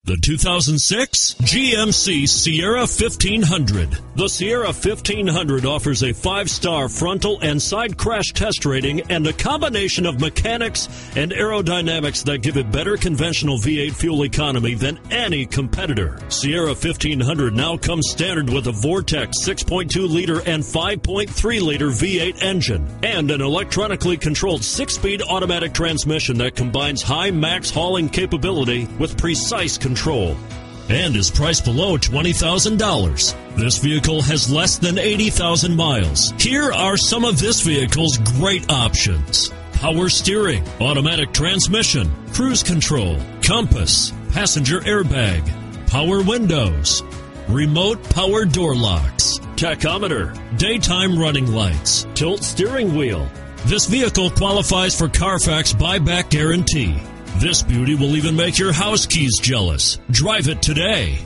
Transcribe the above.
The 2006 GMC Sierra 1500. The Sierra 1500 offers a 5-star frontal and side crash test rating and a combination of mechanics and aerodynamics that give it better conventional V8 fuel economy than any competitor. Sierra 1500 now comes standard with a Vortex 6.2-liter and 5.3-liter V8 engine and an electronically controlled 6-speed automatic transmission that combines high max hauling capability with precise control and is priced below $20,000. This vehicle has less than 80,000 miles. Here are some of this vehicle's great options: power steering, automatic transmission, cruise control, compass, passenger airbag, power windows, remote power door locks, tachometer, daytime running lights, tilt steering wheel. This vehicle qualifies for Carfax buyback guarantee. This beauty will even make your house keys jealous. Drive it today.